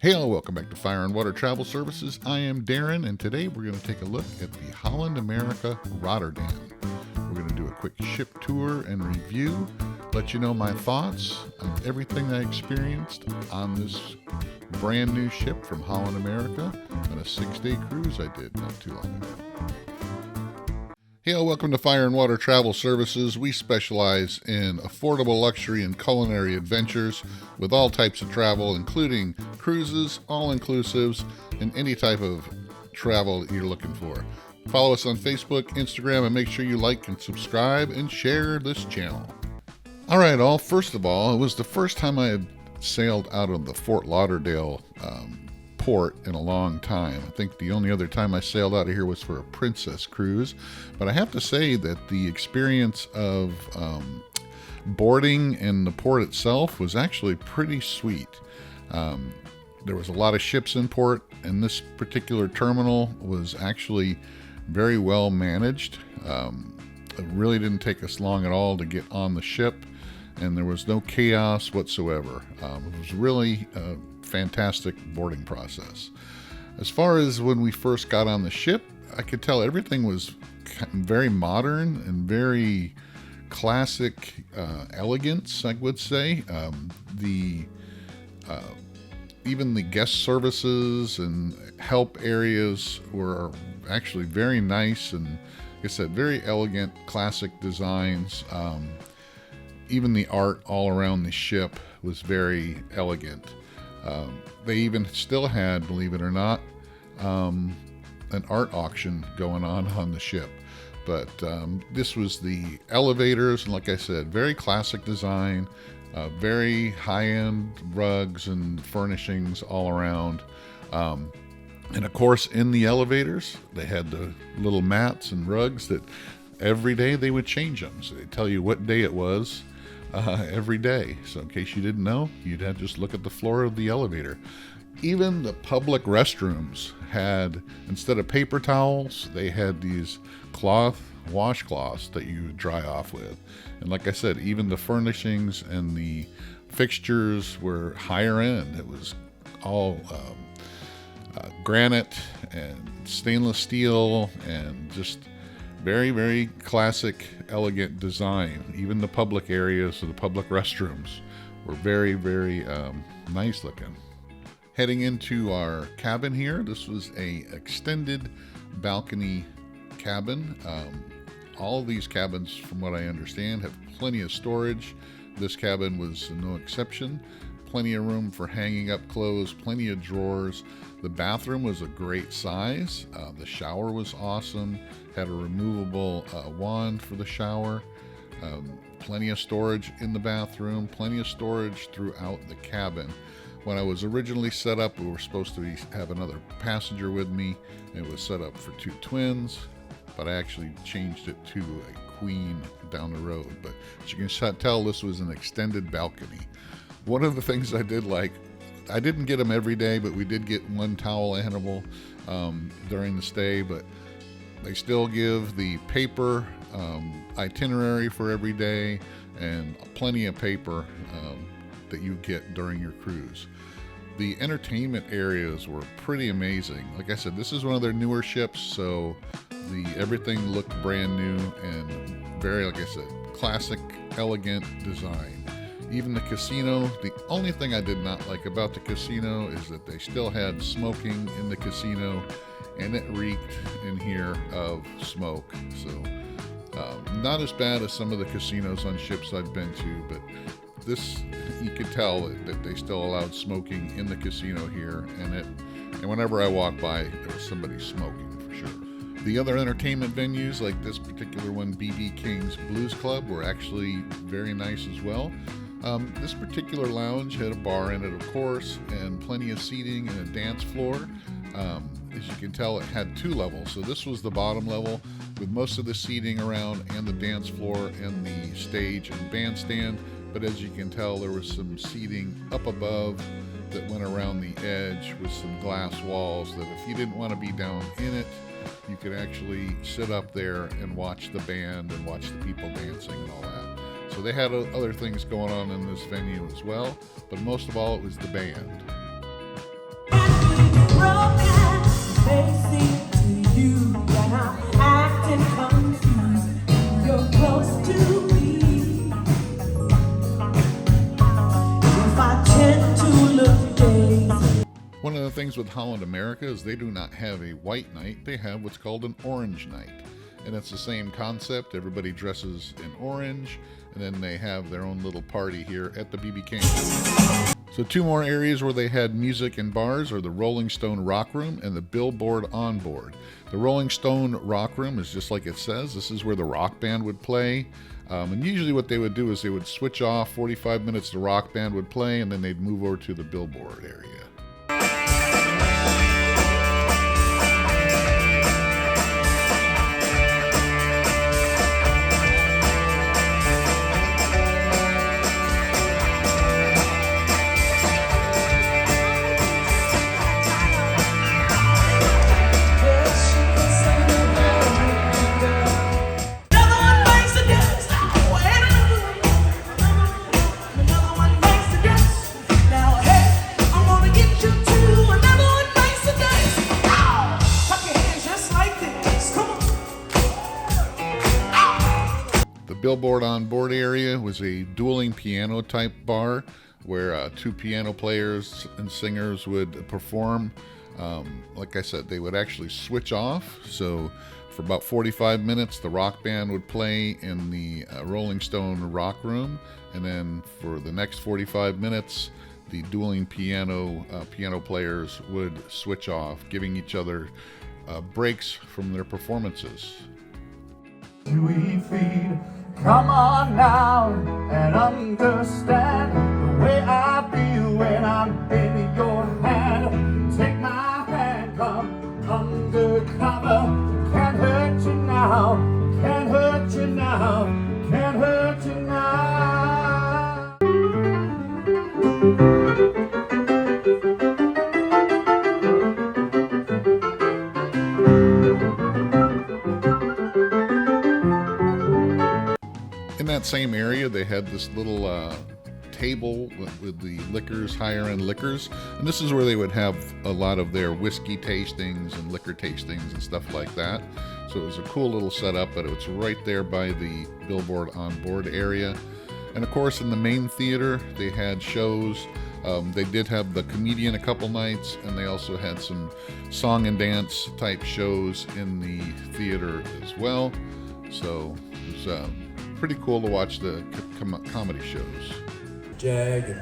Hey, welcome back to Fire and Water Travel Services. I am Darren, and today we're going to take a look at the Holland, America, Rotterdam. We're going to do a quick ship tour and review, let you know my thoughts on everything I experienced on this brand new ship from Holland, America, on a 6-day cruise I did not too long ago. Hey, welcome to Fire and Water Travel Services. We specialize in affordable luxury and culinary adventures with all types of travel, including cruises, all-inclusives, and any type of travel that you're looking for. Follow us on Facebook, Instagram, and make sure you like and subscribe and share this channel. All right, first of all, it was the first time I had sailed out of the Fort Lauderdale port in a long time. I think the only other time I sailed out of here was for a Princess cruise, but I have to say that the experience of boarding in the port itself was actually pretty sweet. There was a lot of ships in port, and this particular terminal was actually very well managed. It really didn't take us long at all to get on the ship, and there was no chaos whatsoever. It was really fantastic boarding process. As far as when we first got on the ship, I could tell everything was very modern and very classic elegance, I would say. Even the guest services and help areas were actually very nice and, like I said, very elegant, classic designs. Even the art all around the ship was very elegant. They even still had, believe it or not, an art auction going on the ship. But this was the elevators, and like I said, very classic design, very high-end rugs and furnishings all around. And of course, in the elevators, they had the little mats and rugs that every day they would change them. So they tell you what day it was every day. So in case you didn't know, you'd have to just look at the floor of the elevator. Even the public restrooms had, instead of paper towels, they had these washcloths that you dry off with. And like I said, even the furnishings and the fixtures were higher end. It was all granite and stainless steel and just very, very classic, elegant design. Even the public areas or the public restrooms were very, very nice looking. Heading into our cabin here, this was a extended balcony cabin. All of these cabins, from what I understand, have plenty of storage. This cabin was no exception. Plenty of room for hanging up clothes, plenty of drawers. The bathroom was a great size. The shower was awesome. Had a removable wand for the shower. Plenty of storage in the bathroom. Plenty of storage throughout the cabin. When I was originally set up, we were supposed to have another passenger with me. It was set up for 2 twins, but I actually changed it to a queen down the road. But as you can tell, this was an extended balcony. One of the things I did like, I didn't get them every day, but we did get one towel animal during the stay, but they still give the paper itinerary for every day and plenty of paper that you get during your cruise. The entertainment areas were pretty amazing. Like I said, this is one of their newer ships, so everything looked brand new and very, like I said, classic, elegant design. Even the casino, the only thing I did not like about the casino is that they still had smoking in the casino, and it reeked in here of smoke. So not as bad as some of the casinos on ships I've been to, but this, you could tell that they still allowed smoking in the casino here, and whenever I walked by, there was somebody smoking for sure. The other entertainment venues, like this particular one, B.B. King's Blues Club, were actually very nice as well. This particular lounge had a bar in it, of course, and plenty of seating and a dance floor. As you can tell, it had 2 levels. So this was the bottom level with most of the seating around and the dance floor and the stage and bandstand. But as you can tell, there was some seating up above that went around the edge with some glass walls that if you didn't want to be down in it, you could actually sit up there and watch the band and watch the people dancing and all that. So they had other things going on in this venue as well, but most of all, it was the band. one of the things with Holland America is they do not have a white night. They have what's called an orange night. And it's the same concept. Everybody dresses in orange, and then they have their own little party here at the BB King. So 2 more areas where they had music and bars are the Rolling Stone Rock Room and the Billboard On Board. The Rolling Stone Rock Room is just like it says. This is where the rock band would play. And usually what they would do is they would switch off 45 minutes, the rock band would play, and then they'd move over to the Billboard area. Billboard On Board area was a dueling piano type bar where 2 piano players and singers would perform. Like I said, they would actually switch off. So for about 45 minutes, the rock band would play in the Rolling Stone Rock Room. And then for the next 45 minutes, the dueling piano players would switch off, giving each other breaks from their performances. We feed. Come on now and understand the way I feel when I'm in your hand. Take my hand, come undercover. Can't hurt you now, can't hurt you now, can't hurt you now. In that same area, they had this little table with the liquors, higher end liquors, and this is where they would have a lot of their whiskey tastings and liquor tastings and stuff like that. So it was a cool little setup, but it was right there by the Billboard On Board area. And of course, in the main theater, they had shows. They did have the comedian a couple nights, and they also had some song and dance type shows in the theater as well. So it was pretty cool to watch the comedy shows. Jag, and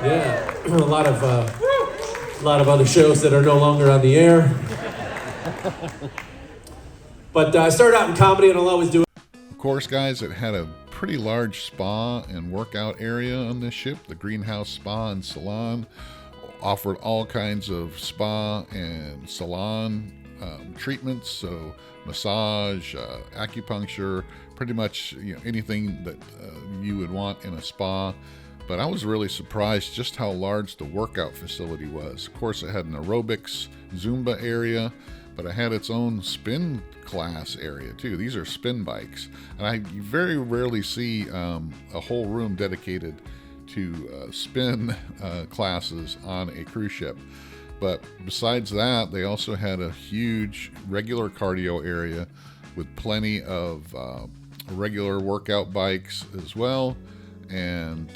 yeah, a lot of other shows that are no longer on the air. But I started out in comedy, and I'll always do it. Of course, guys, it had a pretty large spa and workout area on this ship. The Greenhouse Spa and Salon offered all kinds of spa and salon treatments, so massage, acupuncture, pretty much anything that you would want in a spa. But I was really surprised just how large the workout facility was. Of course, it had an aerobics Zumba area, but it had its own spin class area too. These are spin bikes, and I very rarely see a whole room dedicated to spin classes on a cruise ship. But besides that, they also had a huge regular cardio area with plenty of regular workout bikes as well, and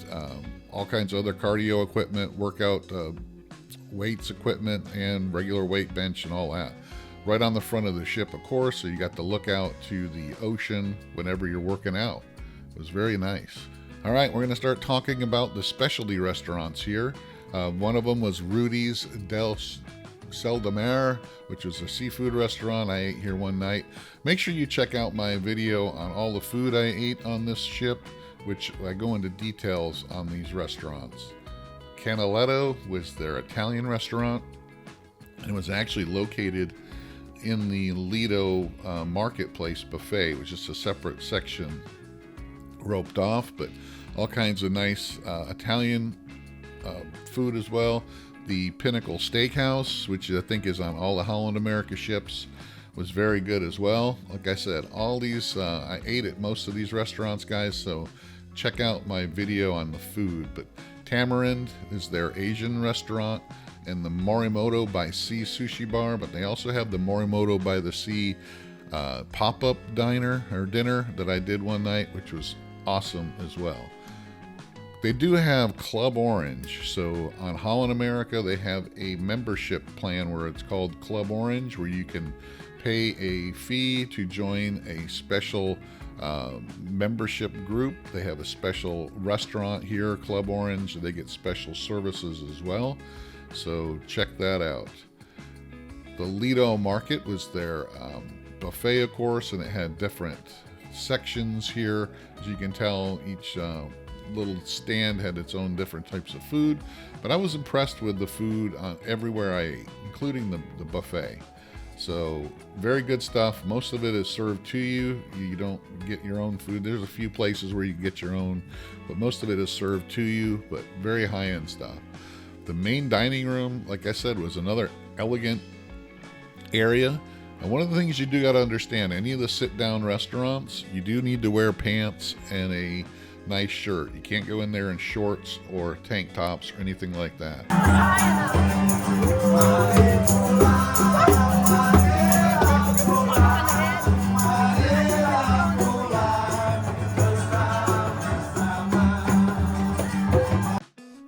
all kinds of other cardio equipment, workout weights equipment, and regular weight bench and all that. Right on the front of the ship, of course, so you got to look out to the ocean whenever you're working out. It was very nice. All right, we're going to start talking about the specialty restaurants here. One of them was Rudy's del Sel de Mar, which was a seafood restaurant I ate here one night. Make sure you check out my video on all the food I ate on this ship, which I go into details on these restaurants. Canaletto was their Italian restaurant, and it was actually located in the Lido Marketplace buffet, which is a separate section roped off, but all kinds of nice Italian food as well. The Pinnacle Steakhouse, which I think is on all the Holland America ships, was very good as well. Like I said, all these, I ate at most of these restaurants, guys, so check out my video on the food. But Tamarind is their Asian restaurant, and the Morimoto by Sea Sushi Bar, but they also have the Morimoto by the Sea pop-up dinner that I did one night, which was awesome as well. They do have Club Orange. So on Holland America, they have a membership plan where it's called Club Orange, where you can pay a fee to join a special membership group. They have a special restaurant here, Club Orange. They get special services as well. So check that out. The Lido Market was their buffet, of course, and it had different sections here. As you can tell, each little stand had its own different types of food, but I was impressed with the food everywhere I ate, including the buffet. So very good stuff. Most of it is served to you. You don't get your own food. There's a few places where you get your own, but most of it is served to you, but very high-end stuff. The main dining room, like I said, was another elegant area. And one of the things you do got to understand, any of the sit-down restaurants, you do need to wear pants and a nice shirt. You can't go in there in shorts or tank tops or anything like that.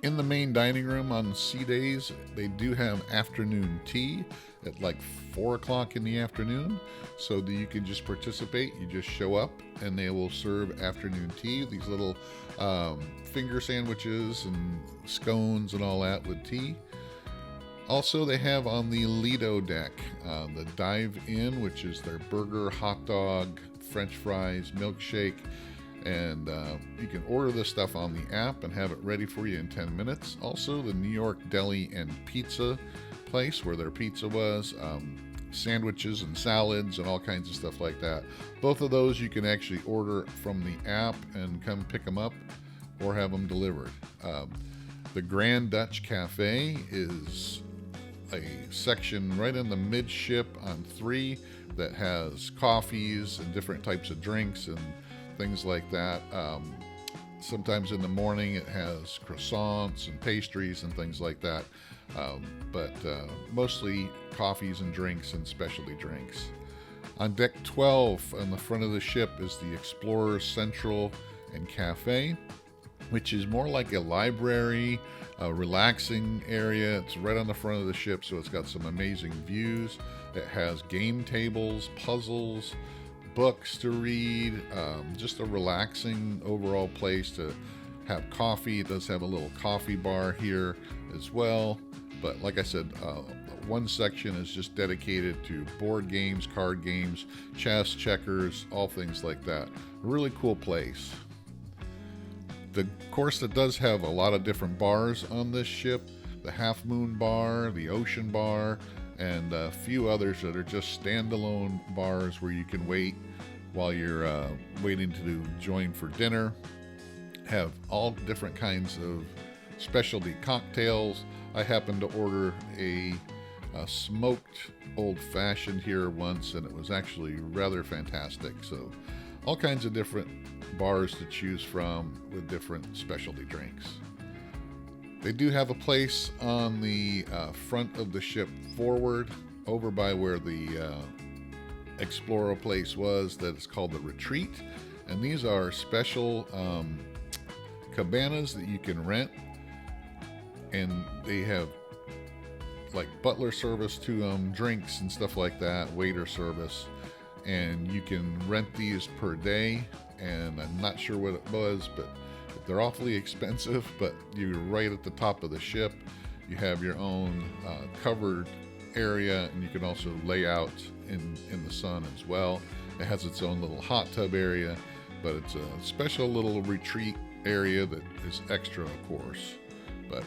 In the main dining room on C days, they do have afternoon tea at like 4 o'clock in the afternoon, so that you can just participate. You just show up and they will serve afternoon tea, these little finger sandwiches and scones and all that with tea. Also, they have on the Lido deck the Dive In, which is their burger, hot dog, french fries, milkshake, and you can order this stuff on the app and have it ready for you in 10 minutes. Also, the New York Deli and Pizza place where their pizza was, sandwiches and salads and all kinds of stuff like that. Both of those you can actually order from the app and come pick them up or have them delivered. The Grand Dutch Cafe is a section right in the midship on 3 that has coffees and different types of drinks and things like that. Sometimes in the morning it has croissants and pastries and things like that, but mostly coffees and drinks and specialty drinks. On deck 12 on the front of the ship is the Explorer Central and Cafe, which is more like a library, a relaxing area. It's right on the front of the ship, so it's got some amazing views. It has game tables, puzzles, books to read, just a relaxing overall place to have coffee. It does have a little coffee bar here as well, but like I said, one section is just dedicated to board games, card games, chess, checkers, all things like that. A really cool place. Of course, it does have a lot of different bars on this ship. The Half Moon Bar, the Ocean Bar, and a few others that are just standalone bars where you can wait while you're waiting to join for dinner. Have all different kinds of specialty cocktails. I happened to order a smoked old-fashioned here once, and it was actually rather fantastic. So all kinds of different bars to choose from with different specialty drinks. They do have a place on the front of the ship forward, over by where the Explorer place was, that is called the Retreat. And these are special cabanas that you can rent, and they have like butler service to them, drinks and stuff like that, waiter service, and you can rent these per day. And I'm not sure what it was, but they're awfully expensive. But you're right at the top of the ship. You have your own covered area, and you can also lay out in the sun as well. It has its own little hot tub area, but it's a special little retreat area that is extra, of course, but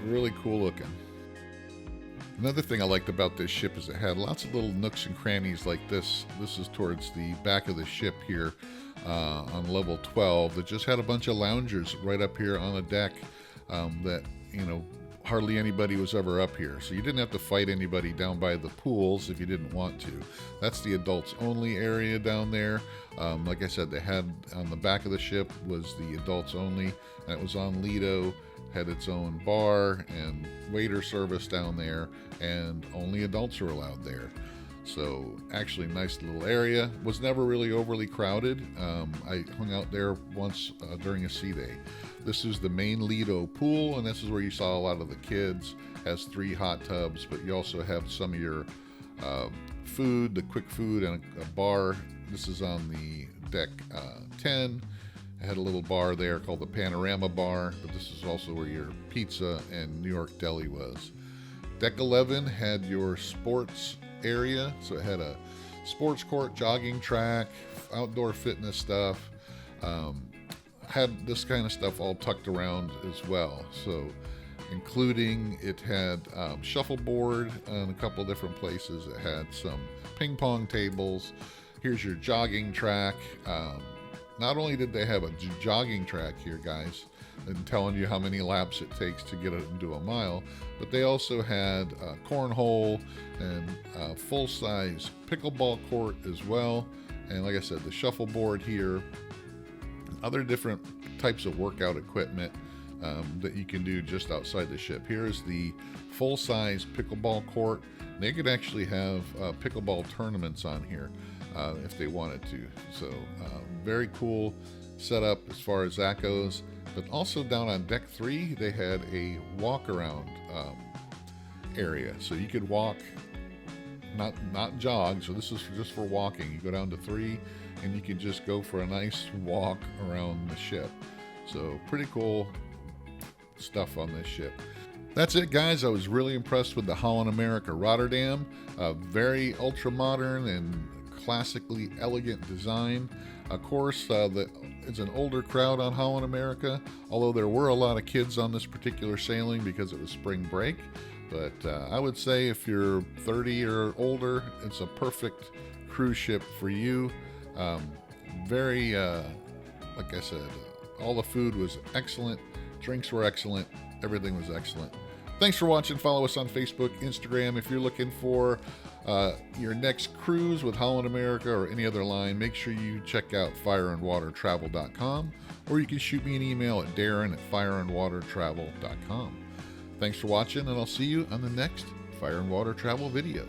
really cool looking. Another thing I liked about this ship is it had lots of little nooks and crannies like this. This is towards the back of the ship here on level 12 that just had a bunch of loungers right up here on the deck that, you know, hardly anybody was ever up here. So you didn't have to fight anybody down by the pools if you didn't want to. That's the adults only area down there. Like I said, they had on the back of the ship was the adults only, and it was on Lido, had its own bar and waiter service down there, and only adults were allowed there. So actually nice little area. Was never really overly crowded. I hung out there once during a sea day. This is the main Lido pool, and this is where you saw a lot of the kids. Has 3 hot tubs, but you also have some of your food, the quick food, and a bar. This is on the deck 10. I had a little bar there called the Panorama Bar, but this is also where your pizza and New York Deli was. Deck 11 had your sports area, so it had a sports court, jogging track, outdoor fitness stuff. Had this kind of stuff all tucked around as well. So including it had shuffleboard in a couple different places. It had some ping pong tables. Here's your jogging track. Not only did they have a jogging track here, guys, and telling you how many laps it takes to get it into a mile, but they also had a cornhole and a full-size pickleball court as well. And like I said, the shuffleboard here, other different types of workout equipment that you can do just outside the ship. Here is the full-size pickleball court. They could actually have pickleball tournaments on here if they wanted to. So very cool setup as far as that goes. But also down on deck 3, they had a walk-around area. So you could walk, not jog. So this is just for walking. You go down to 3, and you can just go for a nice walk around the ship. So pretty cool stuff on this ship. That's it, guys. I was really impressed with the Holland America Rotterdam. Very ultra modern and classically elegant design. Of course, it's an older crowd on Holland America, although there were a lot of kids on this particular sailing because it was spring break. But I would say if you're 30 or older, it's a perfect cruise ship for you. Very, like I said, all the food was excellent. Drinks were excellent. Everything was excellent. Thanks for watching. Follow us on Facebook, Instagram. If you're looking for your next cruise with Holland America or any other line, make sure you check out fireandwatertravel.com, or you can shoot me an email at darren@fireandwatertravel.com. Thanks for watching, and I'll see you on the next Fire and Water Travel video.